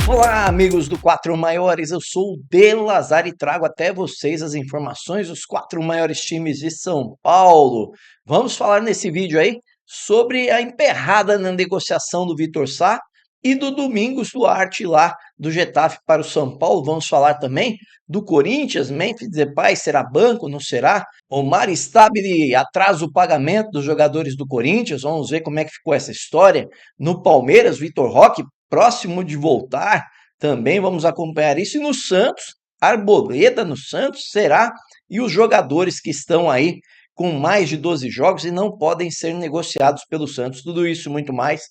Olá, amigos do Quatro Maiores, eu sou o De Lazar e trago até vocês as informações dos quatro maiores times de São Paulo. Vamos falar nesse vídeo aí sobre a emperrada na negociação do Vitor Sá e do Domingos Duarte lá do Getafe para o São Paulo. Vamos falar também do Corinthians, Memphis Depay será banco, não será? Omar Stabile atrasa o pagamento dos jogadores do Corinthians, vamos ver como é que ficou essa história. No Palmeiras, Vitor Roque próximo de voltar, também vamos acompanhar isso. E no Santos, Arboleda no Santos, será? E os jogadores que estão aí com mais de 12 jogos e não podem ser negociados pelo Santos. Tudo isso e muito mais,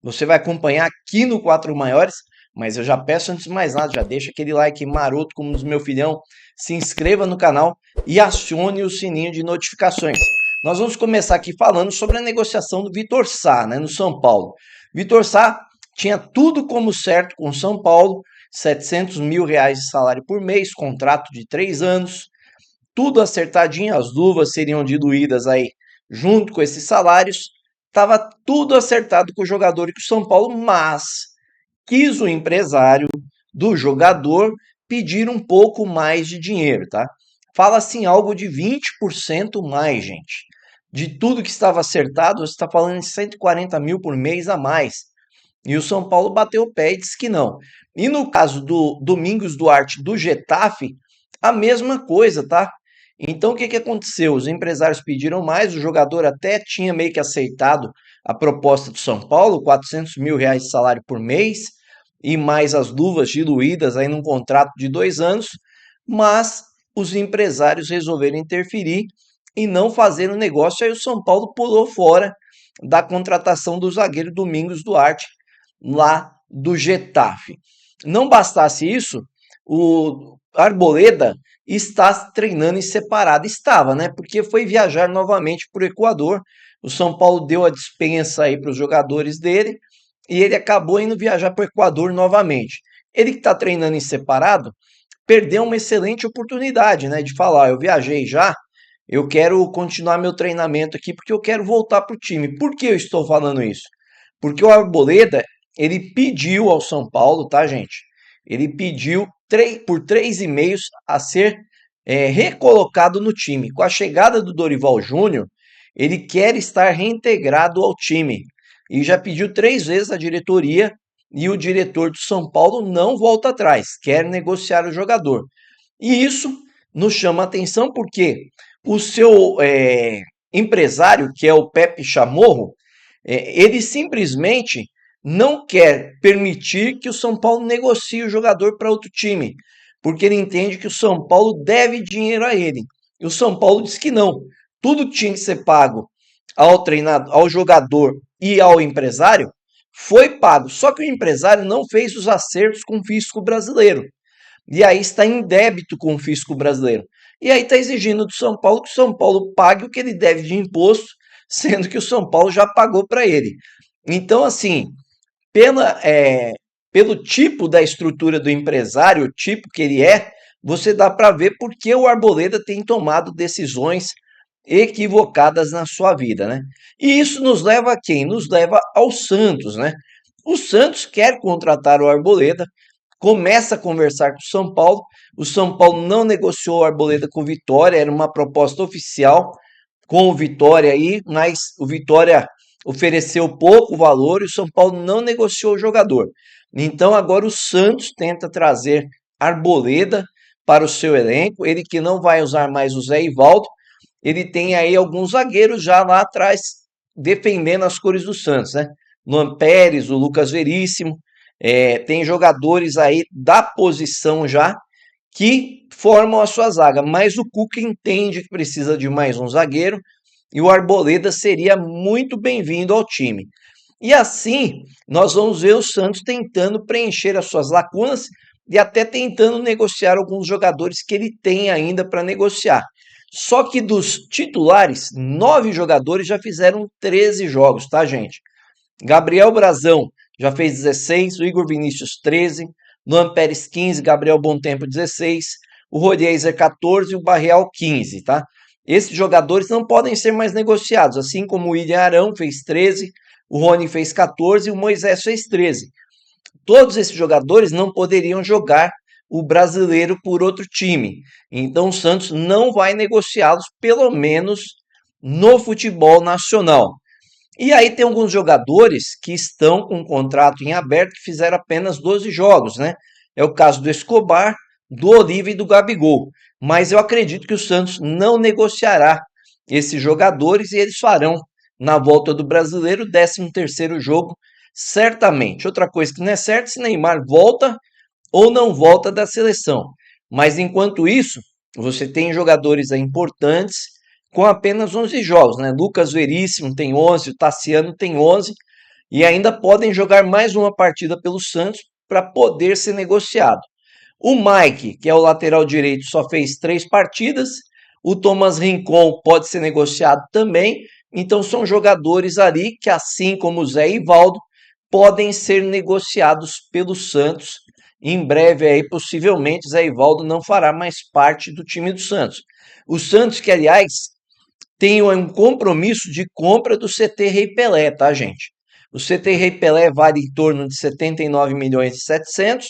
você vai acompanhar aqui no Quatro Maiores, mas eu já peço antes de mais nada, já deixa aquele like maroto como dos meu filhão, se inscreva no canal e acione o sininho de notificações. Nós vamos começar aqui falando sobre a negociação do Vitor Sá, né, no São Paulo. Vitor Sá tinha tudo como certo com São Paulo, R$ 700 mil de salário por mês, contrato de 3 anos, tudo acertadinho, as luvas seriam diluídas aí junto com esses salários, estava tudo acertado com o jogador e com o São Paulo, mas quis o empresário do jogador pedir um pouco mais de dinheiro, tá? Fala assim algo de 20% mais, gente. De tudo que estava acertado, você está falando em 140 mil por mês a mais. E o São Paulo bateu o pé e disse que não. E no caso do Domingos Duarte do Getafe, a mesma coisa, tá? Então o que que aconteceu? Os empresários pediram mais, o jogador até tinha meio que aceitado a proposta do São Paulo, R$ 400 mil de salário por mês e mais as luvas diluídas aí num contrato de 2 anos, mas os empresários resolveram interferir e não fazer o negócio, aí o São Paulo pulou fora da contratação do zagueiro Domingos Duarte, lá do Getafe. Não bastasse isso, o Arboleda está treinando em separado. Estava, né? Porque foi viajar novamente para o Equador. O São Paulo deu a dispensa aí para os jogadores dele e ele acabou indo viajar para o Equador novamente. Ele que está treinando em separado perdeu uma excelente oportunidade, né? De falar, eu viajei já, eu quero continuar meu treinamento aqui porque eu quero voltar para o time. Por que eu estou falando isso? Porque o Arboleda ele pediu ao São Paulo, tá, gente? Ele pediu por 3,5 a ser recolocado no time. Com a chegada do Dorival Júnior, ele quer estar reintegrado ao time. E já pediu 3 vezes a diretoria e o diretor do São Paulo não volta atrás, quer negociar o jogador. E isso nos chama a atenção porque o seu empresário, que é o Pepe Chamorro, ele simplesmente não quer permitir que o São Paulo negocie o jogador para outro time, porque ele entende que o São Paulo deve dinheiro a ele. E o São Paulo diz que não. Tudo que tinha que ser pago ao treinador, ao jogador e ao empresário foi pago. Só que o empresário não fez os acertos com o fisco brasileiro. E aí está em débito com o fisco brasileiro. E aí está exigindo do São Paulo que o São Paulo pague o que ele deve de imposto, sendo que o São Paulo já pagou para ele. Então, assim, pelo tipo da estrutura do empresário, o tipo que ele é, você dá para ver porque o Arboleda tem tomado decisões equivocadas na sua vida, né? E isso nos leva a quem? Nos leva ao Santos, né? O Santos quer contratar o Arboleda, começa a conversar com o São Paulo não negociou o Arboleda com o Vitória, era uma proposta oficial com o Vitória aí, mas o Vitória ofereceu pouco valor e o São Paulo não negociou o jogador. Então agora o Santos tenta trazer Arboleda para o seu elenco, ele que não vai usar mais o Zé Ivaldo, ele tem aí alguns zagueiros já lá atrás defendendo as cores do Santos, né? Luan Pérez, o Lucas Veríssimo, tem jogadores aí da posição já que formam a sua zaga, mas o Cuca entende que precisa de mais um zagueiro e o Arboleda seria muito bem-vindo ao time. E assim, nós vamos ver o Santos tentando preencher as suas lacunas e até tentando negociar alguns jogadores que ele tem ainda para negociar. Só que dos titulares, 9 jogadores já fizeram 13 jogos, tá, gente? Gabriel Brazão já fez 16, o Igor Vinícius 13, Luan Pérez 15, Gabriel Bontempo 16, o Rodiezer 14 e o Barreal 15, tá? Esses jogadores não podem ser mais negociados, assim como o William Arão fez 13, o Rony fez 14 e o Moisés fez 13. todos esses jogadores não poderiam jogar o brasileiro por outro time. Então o Santos não vai negociá-los, pelo menos no futebol nacional. E aí tem alguns jogadores que estão com um contrato em aberto que fizeram apenas 12 jogos, né? É o caso do Escobar, do Oliva e do Gabigol. Mas eu acredito que o Santos não negociará esses jogadores e eles farão na volta do Brasileiro, 13º jogo, certamente. Outra coisa que não é certa, se Neymar volta ou não volta da seleção. Mas enquanto isso, você tem jogadores importantes com apenas 11 jogos, né? Lucas Veríssimo tem 11, o Tassiano tem 11 e ainda podem jogar mais uma partida pelo Santos para poder ser negociado. O Mike, que é o lateral direito, só fez 3 partidas. O Thomas Rincon pode ser negociado também. Então são jogadores ali que, assim como o Zé Ivaldo, podem ser negociados pelo Santos. Em breve aí, possivelmente, Zé Ivaldo não fará mais parte do time do Santos. O Santos, que aliás, tem um compromisso de compra do CT Rei Pelé, tá, gente? O CT Rei Pelé vale em torno de 79 milhões e 700.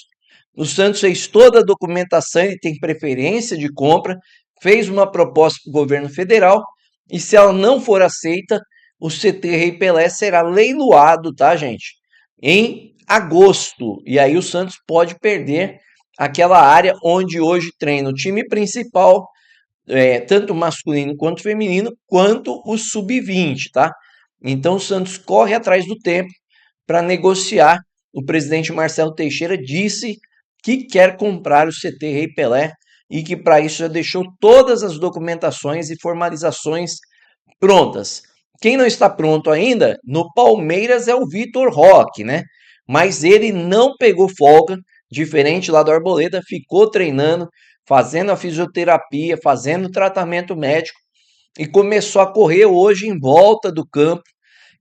O Santos fez toda a documentação e tem preferência de compra, fez uma proposta para o governo federal e se ela não for aceita, o CT Rei Pelé será leiloado, tá, gente? Em agosto. E aí o Santos pode perder aquela área onde hoje treina o time principal, tanto masculino quanto feminino, quanto o sub-20, tá? Então o Santos corre atrás do tempo para negociar. O presidente Marcelo Teixeira disse que quer comprar o CT Rei Pelé e que para isso já deixou todas as documentações e formalizações prontas. Quem não está pronto ainda no Palmeiras é o Vitor Roque, né? Mas ele não pegou folga, diferente lá do Arboleda, ficou treinando, fazendo a fisioterapia, fazendo tratamento médico e começou a correr hoje em volta do campo.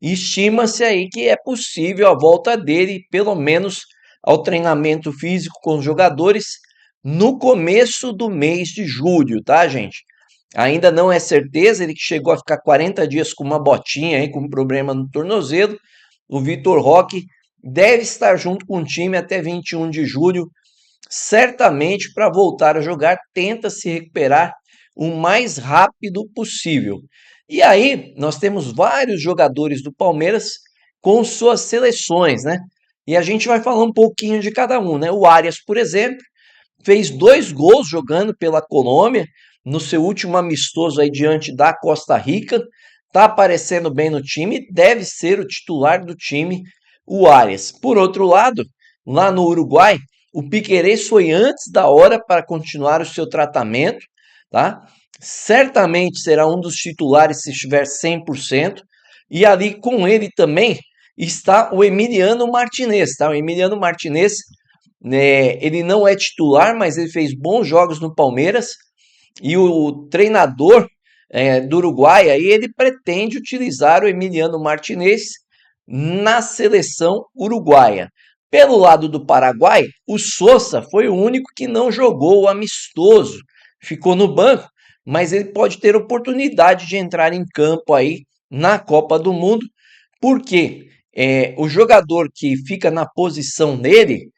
Estima-se aí que é possível a volta dele, pelo menos ao treinamento físico com os jogadores, no começo do mês de julho, tá, gente? Ainda não é certeza, ele que chegou a ficar 40 dias com uma botinha aí, com um problema no tornozelo. O Vitor Roque deve estar junto com o time até 21 de julho, certamente para voltar a jogar, tenta se recuperar o mais rápido possível. E aí, nós temos vários jogadores do Palmeiras com suas seleções, né? E a gente vai falar um pouquinho de cada um, né? O Arias, por exemplo, fez 2 gols jogando pela Colômbia no seu último amistoso aí diante da Costa Rica. Tá aparecendo bem no time, deve ser o titular do time, o Arias. Por outro lado, lá no Uruguai, o Piquerez foi antes da hora para continuar o seu tratamento, tá? Certamente será um dos titulares se estiver 100%. E ali com ele também está o Emiliano Martinez, tá? O Emiliano Martinez, né, ele não é titular, mas ele fez bons jogos no Palmeiras. E o treinador do Uruguai, aí ele pretende utilizar o Emiliano Martinez na seleção uruguaia. Pelo lado do Paraguai, o Sosa foi o único que não jogou o amistoso, ficou no banco, mas ele pode ter oportunidade de entrar em campo aí na Copa do Mundo, porque o jogador que fica na posição dele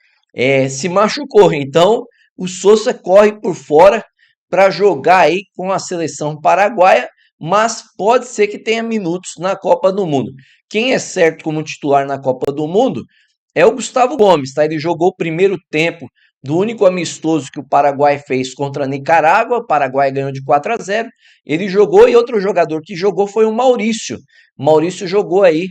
se machucou, então o Sosa corre por fora para jogar aí com a seleção paraguaia, mas pode ser que tenha minutos na Copa do Mundo. Quem é certo como titular na Copa do Mundo é o Gustavo Gomes, tá? Ele jogou o primeiro tempo do único amistoso que o Paraguai fez contra a Nicarágua. O Paraguai ganhou de 4-0. Ele jogou e outro jogador que jogou foi o Maurício. O Maurício jogou aí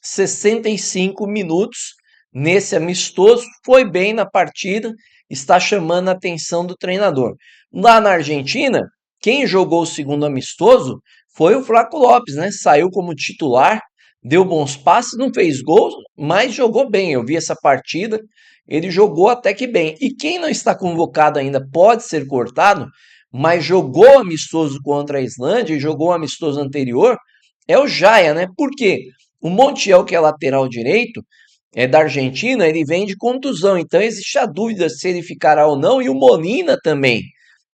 65 minutos nesse amistoso, foi bem na partida, está chamando a atenção do treinador. Lá na Argentina, quem jogou o segundo amistoso foi o Flaco Lopes, né? Saiu como titular, deu bons passes, não fez gols, mas jogou bem. Eu vi essa partida, ele jogou até que bem. E quem não está convocado ainda pode ser cortado, mas jogou amistoso contra a Islândia e jogou amistoso anterior, é o Jaya, né? Por quê? O Montiel, que é lateral direito, da Argentina, ele vem de contusão, então existe a dúvida se ele ficará ou não, e o Molina também.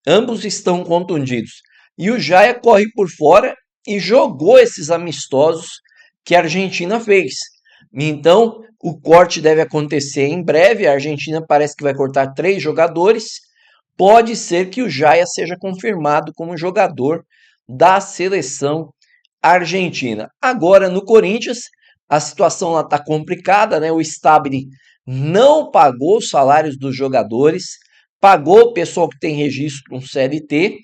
Ambos estão contundidos. E o Jaya corre por fora e jogou esses amistosos que a Argentina fez. Então, o corte deve acontecer em breve. A Argentina parece que vai cortar 3 jogadores. Pode ser que o Jaya seja confirmado como jogador da seleção argentina. Agora, no Corinthians, a situação lá está complicada, né? O Stabile não pagou os salários dos jogadores, pagou o pessoal que tem registro com CLT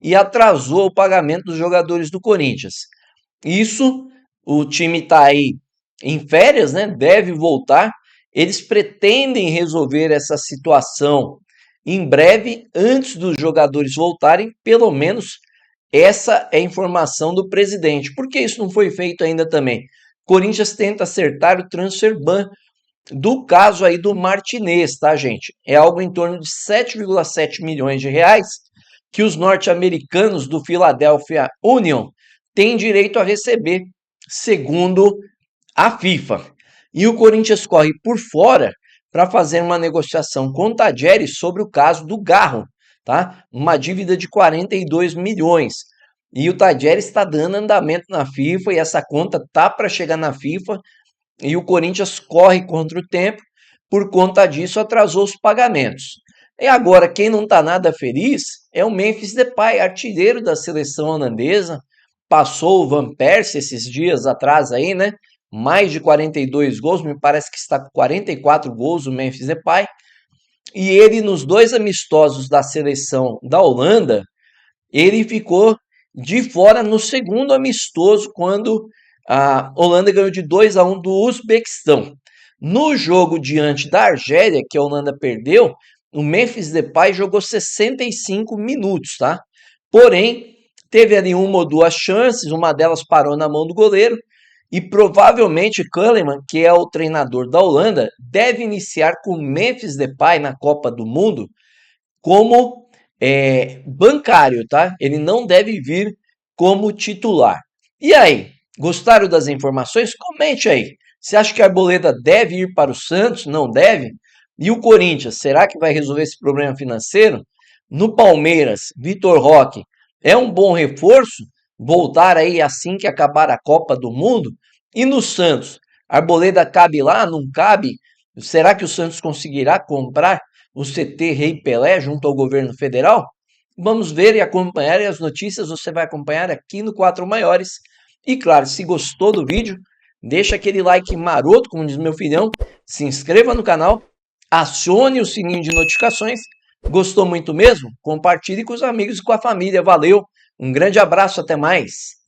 e atrasou o pagamento dos jogadores do Corinthians. Isso, o time está aí em férias, né? Deve voltar. Eles pretendem resolver essa situação em breve, antes dos jogadores voltarem, pelo menos essa é a informação do presidente. Por que isso não foi feito ainda também? Corinthians tenta acertar o transfer ban do caso aí do Martinez, tá, gente? É algo em torno de 7,7 milhões de reais que os norte-americanos do Philadelphia Union têm direito a receber, segundo a FIFA. E o Corinthians corre por fora para fazer uma negociação com o Tajeres sobre o caso do Garro, tá? Uma dívida de 42 milhões. E o Tajeres está dando andamento na FIFA e essa conta tá para chegar na FIFA e o Corinthians corre contra o tempo, por conta disso atrasou os pagamentos. E agora quem não está nada feliz é o Memphis Depay, artilheiro da seleção holandesa, passou o Van Persie esses dias atrás aí, né? Mais de 42 gols, me parece que está com 44 gols o Memphis Depay. E ele nos 2 amistosos da seleção da Holanda, ele ficou de fora no segundo amistoso, quando a Holanda ganhou de 2-1 do Uzbequistão. No jogo diante da Argélia, que a Holanda perdeu, o Memphis Depay jogou 65 minutos, tá? Porém, teve ali uma ou duas chances, uma delas parou na mão do goleiro, e provavelmente Kahneman, que é o treinador da Holanda, deve iniciar com o Memphis Depay na Copa do Mundo como bancário, tá? Ele não deve vir como titular. E aí, gostaram das informações? Comente aí. Você acha que a Arboleda deve ir para o Santos? Não deve? E o Corinthians, será que vai resolver esse problema financeiro? No Palmeiras, Vitor Roque é um bom reforço? Voltar aí assim que acabar a Copa do Mundo? E no Santos, Arboleda cabe lá? Não cabe? Será que o Santos conseguirá comprar o CT Rei Pelé junto ao governo federal? Vamos ver e acompanhar, e as notícias você vai acompanhar aqui no 4 Maiores. E claro, se gostou do vídeo, deixa aquele like maroto, como diz meu filhão, se inscreva no canal, acione o sininho de notificações. Gostou muito mesmo? Compartilhe com os amigos e com a família. Valeu, um grande abraço, até mais!